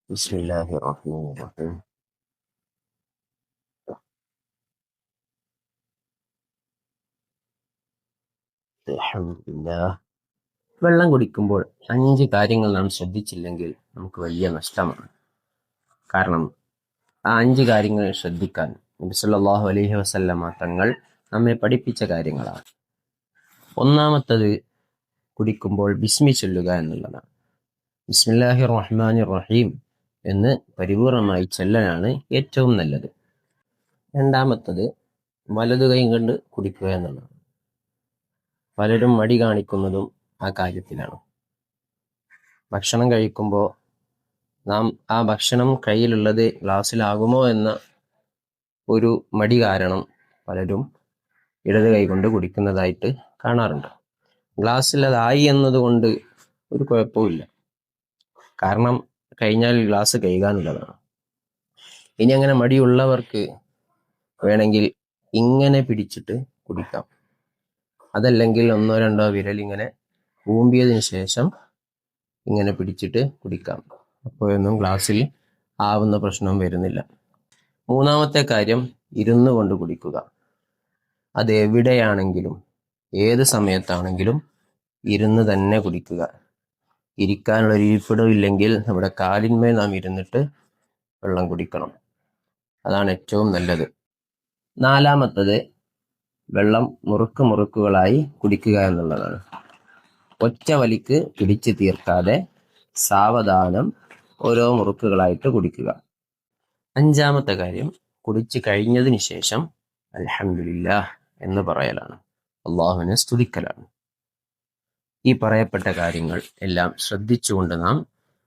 بسم الله الرحمن الرحيم. അൽഹംദുലില്ലാ. വെള്ളം കുടിക്കുമ്പോൾ 5 കാര്യങ്ങൾ നാം ശ്രദ്ധിച്ചില്ലെങ്കിൽ നമുക്ക് വലിയ നഷ്ടമാണ്. കാരണം ആ 5 കാര്യങ്ങൾ ശ്രദ്ധിക്കാൻ നബി സല്ലല്ലാഹു അലൈഹി വസല്ലമ തങ്ങൾ നമ്മെ പഠിപ്പിച്ച കാര്യങ്ങളാണ്. ഒന്നാമത്തത് കുടിക്കുമ്പോൾ ബിസ്മി ചൊല്ലുക എന്നുള്ളതാണ്. ബിസ്മില്ലാഹിർ റഹ്മാനിർ റഹീം എന്ന് പരിപൂർണമായി ചൊല്ലലാണ് ഏറ്റവും നല്ലത്. രണ്ടാമത്തത് വലതു കൈ കൊണ്ട് കുടിക്കുക എന്നുള്ളതാണ്. പലരും മടി കാണിക്കുന്നതും ആ കാര്യത്തിലാണ്. ഭക്ഷണം കഴിക്കുമ്പോൾ നാം ആ ഭക്ഷണം കയ്യിലുള്ളത് ഗ്ലാസ്സിലാകുമോ എന്ന ഒരു മടി കാരണം പലരും ഇടത് കൈ കൊണ്ട് കുടിക്കുന്നതായിട്ട് കാണാറുണ്ട്. ഗ്ലാസ്സിലതായി എന്നതുകൊണ്ട് ഒരു കുഴപ്പമില്ല. കാരണം കഴിഞ്ഞാൽ ഗ്ലാസ് കഴുകാനുള്ളതാണ്. ഇനി അങ്ങനെ മടിയുള്ളവർക്ക് വേണമെങ്കിൽ ഇങ്ങനെ പിടിച്ചിട്ട് കുടിക്കാം. അതല്ലെങ്കിൽ 1-2 വിരൽ ഇങ്ങനെ ഊമ്പിയതിനു ശേഷം ഇങ്ങനെ പിടിച്ചിട്ട് കുടിക്കാം. അപ്പോഴൊന്നും ഗ്ലാസ്സിൽ ആവുന്ന പ്രശ്നം വരുന്നില്ല. മൂന്നാമത്തെ കാര്യം ഇരുന്നു കൊണ്ട് കുടിക്കുക. അത് എവിടെയാണെങ്കിലും ഏത് സമയത്താണെങ്കിലും ഇരുന്ന് തന്നെ കുടിക്കുക. ഇരിക്കാനുള്ള ഒരു ഇരിപ്പിടം ഇല്ലെങ്കിൽ നമ്മുടെ കാലിന്മേൽ നാം ഇരുന്നിട്ട് വെള്ളം കുടിക്കണം. അതാണ് ഏറ്റവും നല്ലത്. നാലാമത്തത് വെള്ളം മുറുക്കുകളായി കുടിക്കുക എന്നുള്ളതാണ്. ഒറ്റ വലിക്ക് പിടിച്ചു തീർക്കാതെ സാവധാനം ഓരോ മുറുക്കുകളായിട്ട് കുടിക്കുക. അഞ്ചാമത്തെ കാര്യം കുടിച്ചു കഴിഞ്ഞതിന് ശേഷം അൽഹംദുലില്ലാഹ് എന്ന് പറയലാണ്, അള്ളാഹുവിനെ സ്തുതിക്കലാണ്. ഈ പറയപ്പെട്ട കാര്യങ്ങൾ എല്ലാം ശ്രദ്ധിച്ചുകൊണ്ട് നാം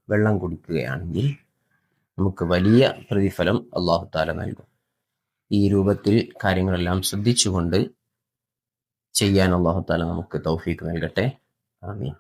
വെള്ളം കുടിക്കുകയാണെങ്കിൽ നമുക്ക് വലിയ പ്രതിഫലം അള്ളാഹു തആല നൽകും. ഈ രൂപത്തിൽ കാര്യങ്ങളെല്ലാം ശ്രദ്ധിച്ചുകൊണ്ട് ചെയ്യാൻ അള്ളാഹു തആല നമുക്ക് തൗഫീഖ് നൽകട്ടെ. ആമീൻ.